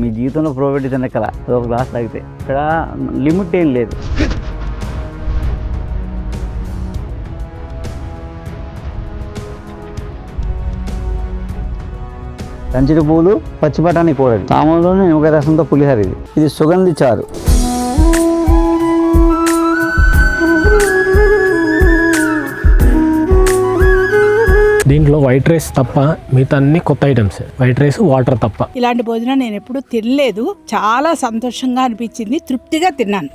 మీ జీవితంలో ప్రోబయోటిక్ తినకల ఒక గ్లాస్ తాగితే ఇక్కడ లిమిట్ ఏం లేదు. తంచిడి పూలు, పచ్చి బఠానీ కూర, సామాన్లోనే నిమ్మకాయ రసంతో పులిహోర. ఇది సుగంధి చారు. దీంట్లో వైట్ రైస్ తప్ప మిగతా అన్ని కొత్త ఐటమ్స్. వైట్ రైస్, వాటర్ తప్ప. ఇలాంటి భోజనం నేను ఎప్పుడు తినలేదు. చాలా సంతోషంగా అనిపించింది, తృప్తిగా తిన్నాను.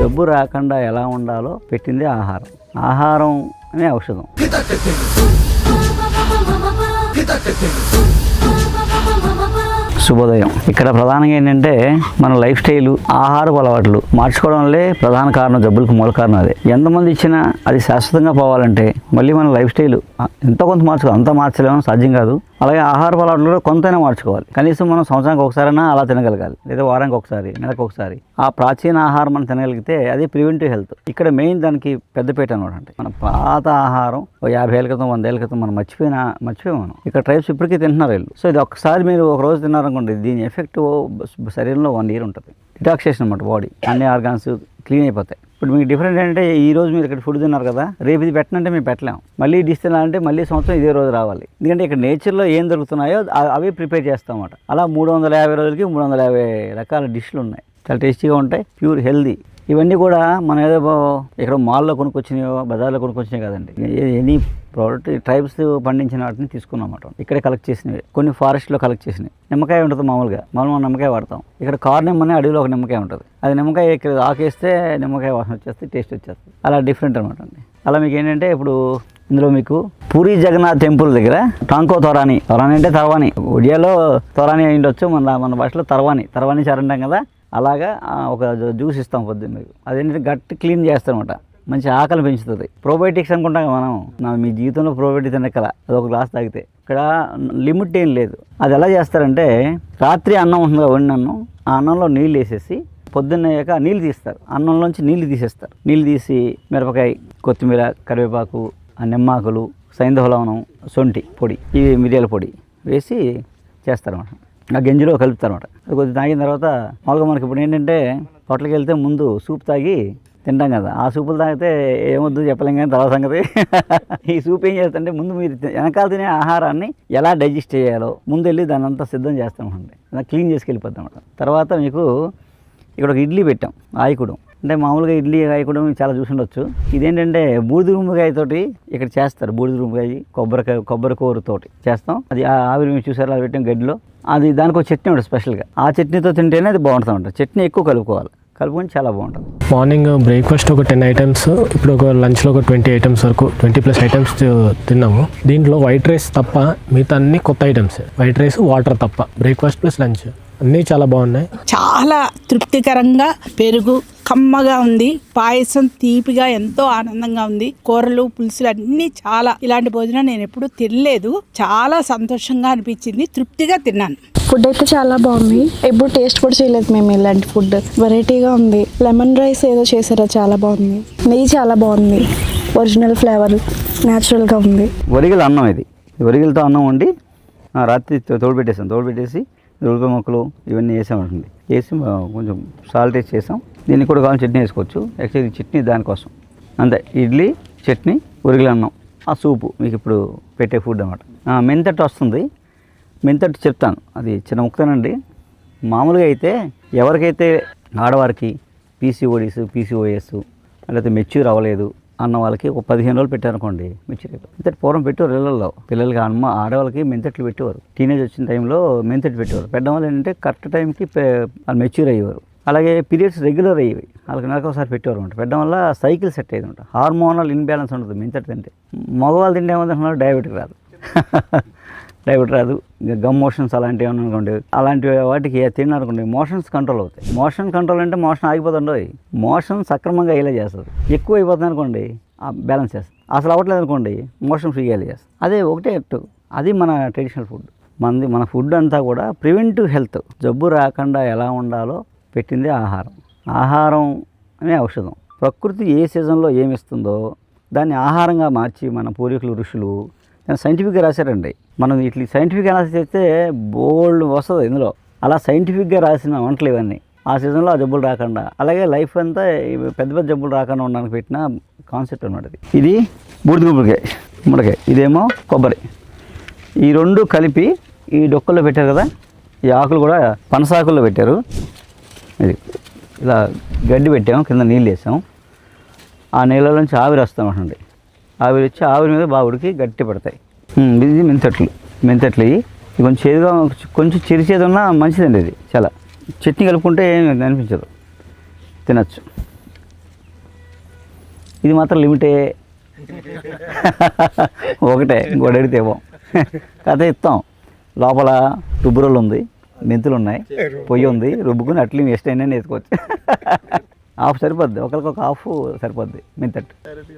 జబ్బు రాకుండా ఎలా ఉండాలో పెట్టింది ఆహారం. ఆహారం అనే ఔషధం. శుభోదయం. ఇక్కడ ప్రధానంగా ఏంటంటే మన లైఫ్ స్టైల్, ఆహారపు అలవాట్లు మార్చుకోవడం వల్లే ప్రధాన కారణం, జబ్బులకు మూల కారణం అదే. ఎంతమంది ఇచ్చినా అది శాశ్వతంగా పోవాలంటే మళ్ళీ మన లైఫ్ స్టైల్ ఎంతో కొంత మార్చుకోవాలి. అంతా మార్చలేము, సాధ్యం కాదు. అలాగే ఆహారపు అలవాట్లు కూడా కొంతైనా మార్చుకోవాలి. కనీసం మనం సంవత్సరానికి ఒకసారైనా అలా తినగలగాలి, లేదా వారానికి ఒకసారి, నెలకు ఒకసారి. ఆ ప్రాచీన ఆహారం మనం తినగలిగితే అది ప్రివెంటివ్ హెల్త్. ఇక్కడ మెయిన్ దానికి పెద్దపీట అనమాట. అంటే మన పాత ఆహారం 50 ఏళ్ళ క్రితం, 100 ఏళ్ళ క్రితం మనం మర్చిపోయాం మనం. ఇక్కడ ట్రైబ్స్ ఇప్పటికీ తింటున్నారు వీళ్ళు. సో ఇది ఒకసారి మీరు ఒక రోజు తిన్నారనుకోండి, దీని ఎఫెక్ట్ శరీరంలో 1 year ఉంటుంది. డిటాక్సేషన్ అనమాట. బాడీ అన్ని ఆర్గాన్స్ క్లీన్ అయిపోతాయి. ఇప్పుడు మీకు డిఫరెంట్ ఏంటంటే ఈ రోజు మీరు ఇక్కడ ఫుడ్ తిన్నారు కదా, రేపు ఇది పెట్టనంటే మేము పెట్టలేము. మళ్ళీ డిష్ తినాలంటే మళ్ళీ సంవత్సరం ఇదే రోజు రావాలి. ఎందుకంటే ఇక్కడ నేచర్లో ఏం దొరుకుతున్నాయో అవి ప్రిపేర్ చేస్తాం అన్నమాట. అలా 350 రోజులకి 350 రకాల డిష్లు ఉన్నాయి. చాలా టేస్టీగా ఉంటాయి, ప్యూర్ హెల్దీ. ఇవన్నీ కూడా మనం ఏదో ఇక్కడ మాల్లో కొనుక్కొచ్చినాయో, బజార్లో కొనుక్కొచ్చినాయి కదండి. ఎనీ ప్రోడక్ట్ ట్రైబ్స్ పండించిన వాటిని తీసుకున్నమాట. ఇక్కడే కలెక్ట్ చేసినవి, కొన్ని ఫారెస్ట్లో కలెక్ట్ చేసినవి. నిమ్మకాయ ఉంటుంది మామూలుగా, మనం నిమ్మకాయ వాడతాం. ఇక్కడ కార్నిమ్ అనే అడవిలో ఒక నిమ్మకాయ ఉంటుంది. అది నిమ్మకాయ ఇక్కడ ఆకేస్తే నిమ్మకాయ వాసన వచ్చేస్తే, టేస్ట్ వచ్చేస్తుంది. అలా డిఫరెంట్ అనమాట అండి. అలా మీకు ఏంటంటే ఇప్పుడు ఇందులో మీకు పూరి జగన్నాథ్ టెంపుల్ దగ్గర టాంకో తొరాని అంటే తర్వాని, ఒడియాలో తొరాని అయి ఉండొచ్చు, మన భాషలో తర్వాని చారు అంటాం కదా. అలాగా ఒక జ్యూస్ ఇస్తాం పొద్దున్న మీకు. అదేంటంటే గట్టి క్లీన్ చేస్తారనమాట, మంచి ఆకలి పెంచుతుంది. ప్రోబయోటిక్స్ అనుకుంటాం మనం. మీ జీవితంలో ప్రోబయోటిక్ తినకల అది ఒక గ్లాస్ తాగితే ఇక్కడ లిమిట్ ఏం లేదు. అది ఎలా చేస్తారంటే, రాత్రి అన్నం ఉంటుంది, వండిన అన్నం, ఆ అన్నంలో నీళ్ళు వేసేసి పొద్దున్న అయ్యాక నీళ్ళు తీస్తారు. అన్నంలోంచి నీళ్ళు తీసేస్తారు. నీళ్ళు తీసి మిరపకాయ, కొత్తిమీర, కరివేపాకు, నిమ్మాకులు, సైంధవ లవణం, శొంఠి పొడి, ఇవి మిరియాల పొడి వేసి చేస్తారన్నమాట. ఆ గంజిలో కలుపుతారన్నమాట. అది కొద్దిగా తాగిన తర్వాత మామూలుగా మనకి ఇప్పుడు ఏంటంటే హోటల్కి వెళ్తే ముందు సూప్ తాగి తింటాం కదా. ఆ సూపులు తాగితే ఏమొద్దు చెప్పలేం కానీ తర్వాత సంగతి. ఈ సూప్ ఏం చేస్తుంటే ముందు మీరు వెనకాల తినే ఆహారాన్ని ఎలా డైజెస్ట్ చేయాలో ముందు వెళ్ళి దాన్ని అంతా సిద్ధం చేస్తామండి. అలా క్లీన్ చేసుకెళ్ళిపోతాం అన్నమాట. తర్వాత మీకు ఇక్కడ ఒక ఇడ్లీ పెట్టాం, ఆయికుడం. అంటే మామూలుగా ఇడ్లీ ఆయికుడం చాలా చూసి ఉండొచ్చు. ఇదేంటంటే బూడిద రుంబకాయతోటి ఇక్కడ చేస్తారు. బూడిద రుంబకాయ, కొబ్బరి కూరతోటి చేస్తాం. అది ఆవిరి మీరు చూసారు, అది పెట్టాం గడ్డిలో. అది దానికి ఒక చట్నీ ఉంటుంది స్పెషల్గా. ఆ చట్నీతో తింటేనే అది బాగుంటుంది అంట. చట్నీ ఎక్కువ కలుపుకొని చాలా బాగుంటుంది. మార్నింగ్ బ్రేక్ఫాస్ట్ ఒక 10 ఐటమ్స్, ఇప్పుడు ఒక లంచ్లో ఒక 20 ఐటమ్స్ వరకు, 20+ ఐటమ్స్ తిన్నాము. దీంట్లో వైట్ రైస్ తప్ప మిగతా అన్ని కొత్త ఐటమ్స్. వైట్ రైస్, వాటర్ తప్ప. బ్రేక్ఫాస్ట్ ప్లస్ లంచ్ అన్నీ చాలా బాగున్నాయి. చాలా తృప్తికరంగా, పెరుగు కమ్మగా ఉంది, పాయసం తీపిగా ఎంతో ఆనందంగా ఉంది, కూరలు, పులుసులు అన్నీ చాలా. ఇలాంటి భోజనం నేను ఎప్పుడు తినలేదు. చాలా సంతోషంగా అనిపించింది, తృప్తిగా తిన్నాను. ఫుడ్ అయితే చాలా బాగుంది. ఎప్పుడు టేస్ట్ కూడా చేయలేదు మేము ఇలాంటి ఫుడ్. వెరైటీగా ఉంది. లెమన్ రైస్ ఏదో చేసారో చాలా బాగుంది. నెయ్యి చాలా బాగుంది. ఒరిజినల్ ఫ్లేవర్ న్యాచురల్గా ఉంది. ఒరిగిల అన్నం, ఇది ఒరిగిలతో అన్నం వండి రాత్రి తోడుపెట్టేసి ఉల్లిపాయ ముక్కలు ఇవన్నీ వేసామంటుంది. వేసి కొంచెం సాల్ట్ వేసి చేసాం. దీనికి కూడా కావాలని చట్నీ వేసుకోవచ్చు. యాక్చువల్లీ చట్నీ దానికోసం అంతే. ఇడ్లీ, చట్నీ, ఉరిగిల అన్నం, ఆ సూపు మీకు ఇప్పుడు పెట్టే ఫుడ్ అన్నమాట. మెంతట్టు వస్తుంది. మెంతట్టు చెప్తాను, అది చిన్న ముక్కనండి. మామూలుగా అయితే ఎవరికైతే ఆడవారికి పీసీఓఎస్ లేకపోతే మెచ్యూర్ అవ్వలేదు అన్న వాళ్ళకి ఒక 15 రోజులు పెట్టారనుకోండి మెచ్యూర్ అయిపోతుంది. మెంతటి పూర్వం పెట్టేవారు ఇళ్ళల్లో. పిల్లలకి ఆడవాళ్ళకి మెంతట్లు పెట్టేవారు. టీనేజ్ వచ్చిన టైంలో మెంతటి పెట్టేవారు. పెట్టడం వల్ల ఏంటంటే కరెక్ట్ టైంకి వాళ్ళు మెచ్యూర్ అయ్యేవారు. అలాగే పీరియడ్స్ రెగ్యులర్ అయ్యేవి. వాళ్ళకి నెలకు ఒకసారి పెట్టేవారు అనమాట. పెట్టడం వల్ల సైకిల్ సెట్ అయ్యేది అనమాట. హార్మోనల్ ఇన్బ్యాలెన్స్ ఉంటుంది మెంతటి తింటే. మగవాళ్ళు తింటే ఏమంటున్నారు, డయాబెటిక్ రాదు, గమ్ మోషన్స్ అలాంటివి ఏమన్నా అనుకోండి. అలాంటి వాటికి తిన్నారనుకోండి మోషన్స్ కంట్రోల్ అవుతాయి. మోషన్ కంట్రోల్ అంటే మోషన్ ఆగిపోతుండో, మోషన్ సక్రమంగా అయ్యేలా చేస్తుంది. ఎక్కువ అయిపోతుంది అనుకోండి బ్యాలెన్స్ చేస్తుంది. అసలు అవ్వట్లేదు అనుకోండి మోషన్ ఫ్రీగా అయ్యేలా చేస్తుంది. అదే ఒకటే అది మన ట్రెడిషనల్ ఫుడ్. మన ఫుడ్ అంతా కూడా ప్రివెంటివ్ హెల్త్. జబ్బు రాకుండా ఎలా ఉండాలో పెట్టింది ఆహారం. ఆహారం అనే ఔషధం. ప్రకృతి ఏ సీజన్లో ఏమిస్తుందో దాన్ని ఆహారంగా మార్చి మన పూర్వీకులు ఋషులు దాన్ని సైంటిఫిక్గా రాశారండి. మనం ఇట్లా సైంటిఫిక్ అనాలిసిస్ చేస్తే బోల్డ్ వస్తుంది ఇందులో. అలా సైంటిఫిక్గా రాసిన వంటలు ఇవన్నీ. ఆ సీజన్లో ఆ జబ్బులు రాకుండా, అలాగే లైఫ్ అంతా పెద్ద పెద్ద జబ్బులు రాకుండా ఉండడానికి పెట్టిన కాన్సెప్ట్ అన్నమాట. ఇది బూడిద గుమ్మడికాయ, ఇదేమో కొబ్బరి. ఈ రెండు కలిపి ఈ డొక్కల్లో పెట్టారు కదా, ఈ ఆకులు కూడా పనసాకుల్లో పెట్టారు. ఇది ఇలా గడ్డి పెట్టాము, కింద నీళ్ళు వేసాం. ఆ నీళ్ళ నుంచి ఆవిరి వస్తామండి. ఆవిరి వచ్చి ఆవిరి మీద బాగా ఉడికి గట్టి పడతాయి. ఇది మెంతట్లు ఇవి కొంచెం చేదుగా, కొంచెం చిరిచేది ఉన్నా మంచిదండి. ఇది చాలా చట్నీ కలుపుకుంటే ఏమి అనిపించదు, తినచ్చు. ఇది మాత్రం లిమిటే, ఒకటే ఇంకోటి అడిగితేమో కథ ఇస్తాం. లోపల రుబ్బురోలు ఉంది, మెంతులు ఉన్నాయి, పొయ్యి ఉంది, రుబ్బుకుని అట్లీ వేస్ట్ అయినా వేసుకోవచ్చు. హాఫ్ సరిపోద్ది, ఒకరికొక హాఫ్ సరిపోద్ది.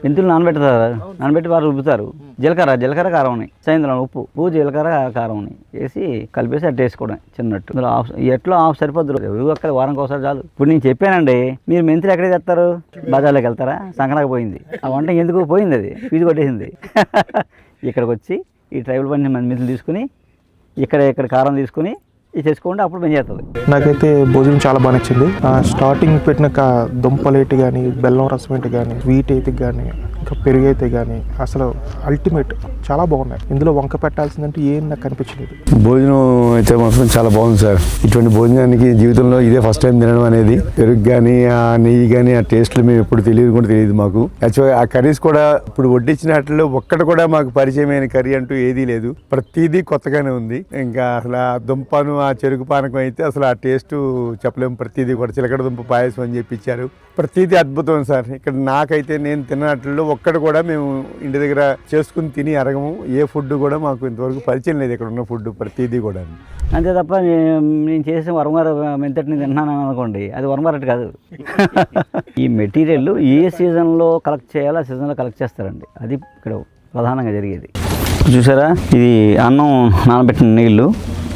మెంతులు నానబెట్టి వారు రుబ్బుతారు. జీలకర్ర కారం ఉన్నాయి, సాయంత్రం ఉప్పు జీలకర్ర కారం ఉన్నాయి వేసి కలిపేసి అట్టు వేసుకోవడం చిన్నట్టు. ఇందులో హాఫ్ ఎట్లో హాఫ్ సరిపోద్దు, అక్కడ వారానికి ఒకసారి చాలు. ఇప్పుడు నేను చెప్పానండి, మీరు మెంతులు ఎక్కడికి తెస్తారు? బజార్లోకి వెళ్తారా? సంకనాకు పోయింది ఆ వంట, ఎందుకు పోయింది? అది ఫీజు కొట్టేసింది. ఇక్కడికి వచ్చి ఈ ట్రైబల్ పని మెంతులు తీసుకుని ఇక్కడ కారం తీసుకుని ఇది చేసుకోండి, అప్పుడు పని చేస్తుంది. నాకైతే భోజనం చాలా బాగా నచ్చింది. స్టార్టింగ్ పెట్టిన దుంపలేటి కానీ, బెల్లం రసం ఏంటి కానీ, స్వీట్ అయితే కానీ, ఇంకా పెరుగు అయితే కానీ అసలు అల్టిమేట్, చాలా బాగున్నాయి. ఇందులో వంక పెట్టాల్సిందంటే ఏం నాకు కనిపించలేదు. భోజనం అయితే మాత్రం చాలా బాగుంది సార్. ఇటువంటి భోజనానికి జీవితంలో ఇదే ఫస్ట్ టైం తినడం అనేది. పెరుగు కానీ, ఆ నెయ్యి కానీ, ఆ టేస్ట్లు మేము ఎప్పుడు తెలియదు మాకు. యాక్చువల్గా ఆ కర్రీస్ కూడా ఇప్పుడు వడ్డించిన వాటిలో ఒక్కటి కూడా మాకు పరిచయమైన కర్రీ అంటూ ఏదీ లేదు. ప్రతిదీ కొత్తగానే ఉంది. ఇంకా అసలు ఆ దుంపను, ఆ చెరుకు పానకం అయితే అసలు ఆ టేస్ట్ చెప్పలేము. ప్రతిదీ కూడా చిలకడ దుంప పాయసం అని చెప్పి ఇచ్చారు. ప్రతిదీ అద్భుతం సార్. ఇక్కడ నాకైతే నేను తిన్నట్లో ఒక్కటి కూడా మేము ఇంటి దగ్గర చేసుకుని తిని అరగము. ఏ ఫుడ్ కూడా మాకు ఇంతవరకు పరిచయం లేదు ఇక్కడ ఉన్న ఫుడ్ ప్రతిదీ కూడా. అంతే తప్ప నేను చేసిన వరంగారు మెంతటిని తిన్నాను అనుకోండి, అది వరంగారట్టు కాదు. ఈ మెటీరియల్ ఏ సీజన్లో కలెక్ట్ చేయాలో ఆ సీజన్లో కలెక్ట్ చేస్తారండి. అది ఇక్కడ ప్రధానంగా జరిగేది. చూసారా, ఇది అన్నం నానబెట్టిన నీళ్ళు,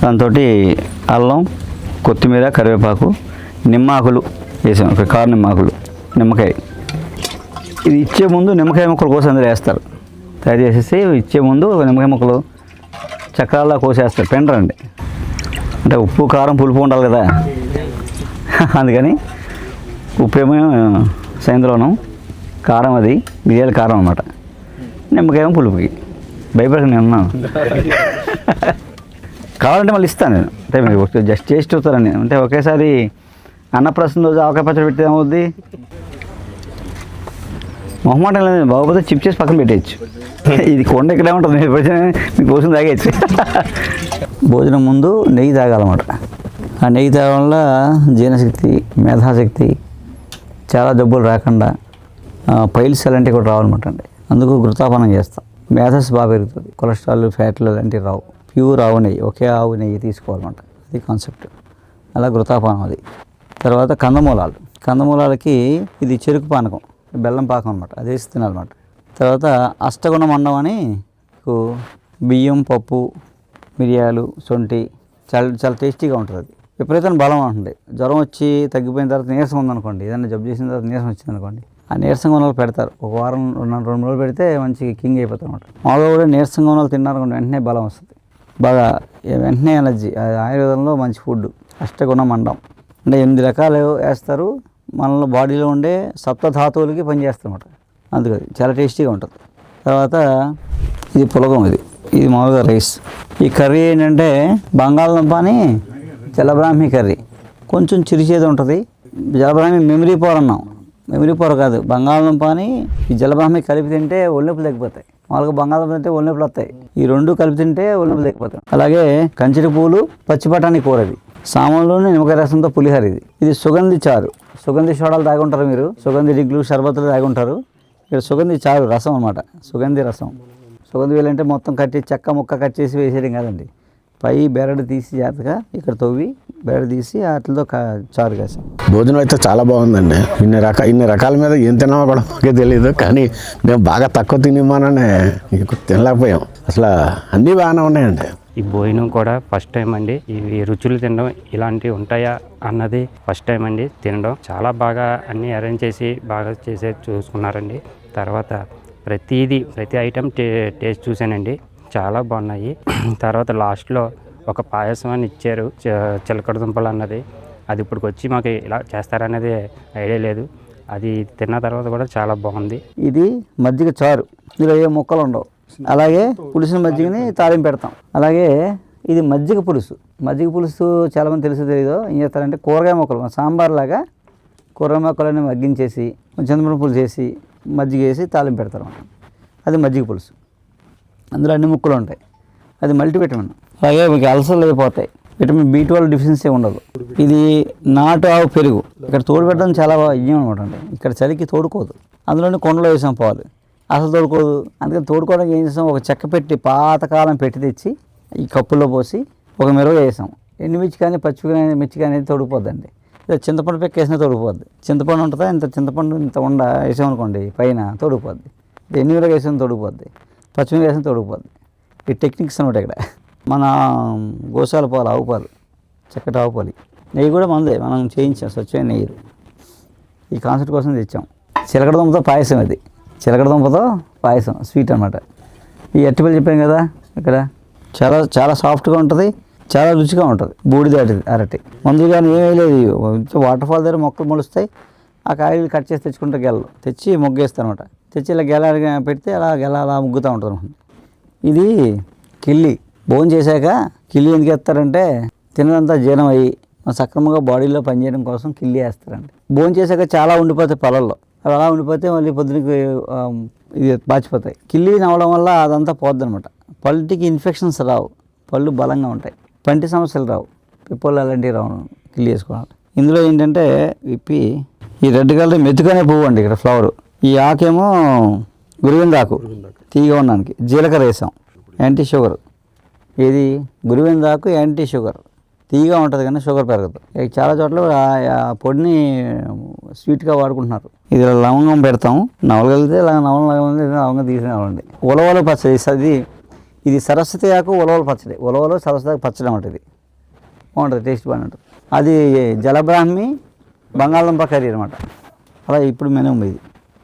దాంతో అల్లం, కొత్తిమీర, కరివేపాకు, నిమ్మాకులు వేసాం, ఒక కారు నిమ్మాకులు, నిమ్మకాయ. ఇది ఇచ్చే ముందు నిమ్మకాయ ముక్కలు కోసి అందులో వేస్తారు. తయారు చేసేసి ఇచ్చే ముందు నిమ్మకాయ ముక్కలు చక్రాల్లో కోసేస్తారు. పెండరండి, అంటే ఉప్పు కారం పులుపు ఉండాలి కదా, అందుకని ఉప్పు ఏమో సాయంత్రంలోను, కారం అది మిరియాల కారం అన్నమాట, నిమ్మకాయ పులుపుకి. భయపడక నేను ఉన్నాను. కావాలంటే మళ్ళీ ఇస్తాను నేను, అంటే మీరు జస్ట్ టేస్ట్ అవుతారని. అంటే ఒకేసారి అన్నప్రసన్న రోజు ఆవకాయ పచ్చడి పెడితే ఏమవుద్ది? మొహమాటం లేదు, బాగోపోతే చిప్ చేసి పక్కన పెట్టేయచ్చు. ఇది కొండ ఇక్కడే ఉంటుంది, మీకు కోసం తాగేయచ్చు. భోజనం ముందు నెయ్యి తాగాలన్నమాట. ఆ నెయ్యి తాగడం వల్ల జీర్ణశక్తి, మేధాశక్తి, చాలా జబ్బులు రాకుండా పైల్స్ అలాంటివి కూడా రావాలన్నమాట అండి. అందుకు ఘృతాపానం చేస్తాం. మేధస్సు బాగా పెరుగుతుంది, కొలెస్ట్రాల్, ఫ్యాట్లు అలాంటివి రావు. ప్యూర్ ఆవు నెయ్యి, ఒకే ఆవు నెయ్యి తీసుకోవాలన్నమాట, అది కాన్సెప్ట్. అలా ఘృతాపానం అది. తర్వాత కందమూలాలకి ఇది చెరుకు పానకం, బెల్లం పాకం అనమాట, అది వేసి తినాలన్నమాట. తర్వాత అష్టగుణ మండం అని బియ్యం, పప్పు, మిరియాలు, శొంఠి, చాలా టేస్టీగా ఉంటుంది. అది విపరీతమైన బలం ఉంటుంది. జ్వరం వచ్చి తగ్గిపోయిన తర్వాత నీరసం ఉందనుకోండి, ఏదైనా జబ్బు చేసిన తర్వాత నీరసం వచ్చిందనుకోండి, ఆ నీరసంగా ఉన్న వాళ్ళు పెడతారు. ఒక వారం 2 రోజులు పెడితే మంచి కింగ్ అయిపోతారు అనమాట. మామూలుగా కూడా నీరసంగా ఉన్న వాళ్ళు తిన్నారనుకోండి, వెంటనే బలం వస్తుంది, బాగా వెంటనే ఎనర్జీ. ఆయుర్వేదంలో మంచి ఫుడ్ అష్టగుణ మండం, అంటే 8 రకాలు వేస్తారు. మనలో బాడీలో ఉండే సప్తధాతువులకి పనిచేస్తారన్నమాట. అందుకని చాలా టేస్టీగా ఉంటుంది. తర్వాత ఇది పులగం, ఇది మామూలుగా రైస్. ఈ కర్రీ ఏంటంటే బంగాళదుంప అని జలబ్రాహ్మి కర్రీ, కొంచెం చిరిచేది ఉంటుంది. జలబ్రాహ్మి మెమరీ పవర్ అన్నాం, మెమరీ పవర్ కాదు, బంగాళదుంప అని ఈ జలబ్రాహ్మి కలిపి తింటే ఒళ్ళొప్పులు తగ్గిపోతాయి. మామూలుగా బంగాళదుంప తింటే ఒళ్ళొప్పులు వస్తాయి, ఈ 2 కలిపి తింటే ఒళ్ళొప్పులు తగ్గిపోతాయి. అలాగే కంచెడి పూలు, పచ్చి బఠానీ కూర, ఇది సామాన్లోని నిమ్మకాయ రసంతో పులిహోర. ఇది సుగంధి చారు, సుగంధి సోడాలు తాగుంటారు మీరు, సుగంధి డిగ్లు, షర్బత్తులు తాగుంటారు. ఇక్కడ సుగంధి చారు రసం అనమాట, సుగంధి రసం. సుగంధి వేలంటే మొత్తం చెక్క ముక్క కట్ చేసి వేసేయడం కాదండి, పై బెరడు తీసి జాగ్రత్తగా ఇక్కడ తవ్వి బెరడు తీసి వాటితో చారు కాసాం. భోజనం అయితే చాలా బాగుందండి. ఇన్ని రకాల మీద ఏం తిన్నామో కూడా మాకే తెలియదు, కానీ మేము బాగా తక్కువ తినిమాననే తినలేకపోయాం. అసలు అన్నీ బాగానే ఉన్నాయండి. ఈ భోజనం కూడా ఫస్ట్ టైం అండి. ఈ రుచులు తినడం ఇలాంటివి ఉంటాయా అన్నది ఫస్ట్ టైం అండి తినడం. చాలా బాగా అన్నీ అరేంజ్ చేసి బాగా చూసుకున్నారండి. తర్వాత ప్రతి ఐటెం టేస్ట్ చూశానండి, చాలా బాగున్నాయి. తర్వాత లాస్ట్లో ఒక పాయసం అని ఇచ్చారు, చిలకడ దుంపలు అన్నది. అది ఇప్పటికి వచ్చి మాకు ఇలా చేస్తారనేది ఐడియా లేదు. అది తిన్న తర్వాత కూడా చాలా బాగుంది. ఇది మజ్జిగ చారు, ఇందులో ఏ ముక్కలు ఉండవు. అలాగే పులుసుని మజ్జిగని తాలింపు పెడతాం. అలాగే ఇది మజ్జిగ పులుసు. మజ్జిగ పులుసు చాలామంది తెలుసు తెలీదో ఏం చేస్తారంటే కూరగాయ ముక్కలు సాంబార్ లాగా కూరగాయ ముక్కలన్నీ మగ్గించేసి చింతపండు పులుసు వేసి మజ్జిగ వేసి తాలింపు పెడతారు. అది మజ్జిగ పులుసు. అందులో అన్ని ముక్కలు ఉంటాయి. అది మల్టీవిటమిన్. అలాగే మీకు అల్సర్లు అయిపోతాయి. విటమిన్ B12 డెఫిషియన్సీ ఉండదు. ఇది నాటు ఆవు పెరుగు. ఇక్కడ తోడు పెట్టడం చాలా ఇయ్యం అనమాట అండి. ఇక్కడ చలికి తోడుకోదు. అందులోనే కొండలో వేసాం పాలు, అసలు తోడుకోదు. అందుకని తోడుకోవడానికి ఏం చేసాం, ఒక చెక్క పెట్టి పాతకాలం పెట్టి తెచ్చి ఈ కప్పుల్లో పోసి ఒక మెరుగు వేసాం. ఎండుమిర్చి కానీ మిర్చి కానీ తోడుకుపోద్దండి. చింతపండు పెక్క వేసినా తోడుకుపోద్ది. చింతపండు ఉంటుందా, చింతపండు ఇంత ఉండ వేసామనుకోండి పైన తోడుకుపోద్ది. ఎన్నిమిరగా వేసిన తోడుకుపోద్ది, పచ్చిమిరగా వేసిన తోడుకుపోద్ది. ఈ టెక్నిక్స్ అనమాట ఇక్కడ. మన గోశాల పాలు, ఆవు పాలు, చక్కటి ఆవు పాలు. నెయ్యి కూడా మనదే, మనం చేయించాం స్వచ్ఛమైన నెయ్యి. ఈ కాన్సెప్ట్ కోసం తెచ్చాం. చిలకడ దుంపతో పాయసం. అది చిలకడ దుంపతో పాయసం, స్వీట్ అనమాట. ఈ అరటిపళ్ళు చెప్పాను కదా, ఇక్కడ చాలా చాలా సాఫ్ట్గా ఉంటుంది, చాలా రుచిగా ఉంటుంది. బూడిద అరటి మందులు కానీ ఏమీ లేదు. వాటర్ ఫాల్ దగ్గర మొక్కలు మొలుస్తాయి. ఆ కాయలు కట్ చేసి తెచ్చుకుంటే గెలలు తెచ్చి మొగ్గేస్తాను అనమాట. తెచ్చి ఇలా గెల పెడితే అలా ముగ్గుతూ ఉంటుంది అనమాట. ఇది కిల్లి. భోజనం చేశాక కిల్లి ఎందుకు వేస్తారంటే తినదంతా జీర్ణం అయ్యి సక్రమంగా బాడీలో పనిచేయడం కోసం కిల్లి వేస్తారండి. భోజనం చేశాక చాలా ఉండిపోతాయి పళ్ళల్లో. అవి అలా ఉండిపోతే మళ్ళీ పొద్దునకి ఇది పాచిపోతాయి. కిల్లి నవ్వడం వల్ల అదంతా పోద్ది అనమాట. పళ్ళకి ఇన్ఫెక్షన్స్ రావు, పళ్ళు బలంగా ఉంటాయి, పంటి సమస్యలు రావు, పిప్పలు అలాంటివి రావు కిల్లి వేసుకోవాలి. ఇందులో ఏంటంటే విప్పి ఈ రెడ్ కలర్ మెతుకనే పువ్వు అండి. ఇక్కడ ఫ్లవర్. ఈ ఆకేమో గురువిందాకు, తీగ ఉండడానికి. జీలకర్ర వేసాం, యాంటీ షుగర్. ఇది గురువిందాకు యాంటీ షుగర్. తీగా ఉంటుంది కానీ షుగర్ పెరగదు. చాలా చోట్ల ఆ పొడిని స్వీట్గా వాడుకుంటున్నారు. ఇది లవంగం పెడతాం, నవలగలిగితే లవంగం తీసినవ్వండి. ఉలవల పచ్చడి. ఇది సరస్వతి ఆకు ఉలవల పచ్చడి. ఉలవలో సరస్వతి ఆకు పచ్చడి అన్నమాట. ఇది బాగుంటుంది, టేస్ట్ బాగానే ఉంటుంది. అది జలబ్రాహ్మి బంగాళదుంప కర్రీ అనమాట. అలా ఇప్పుడు మెనూ ఇది.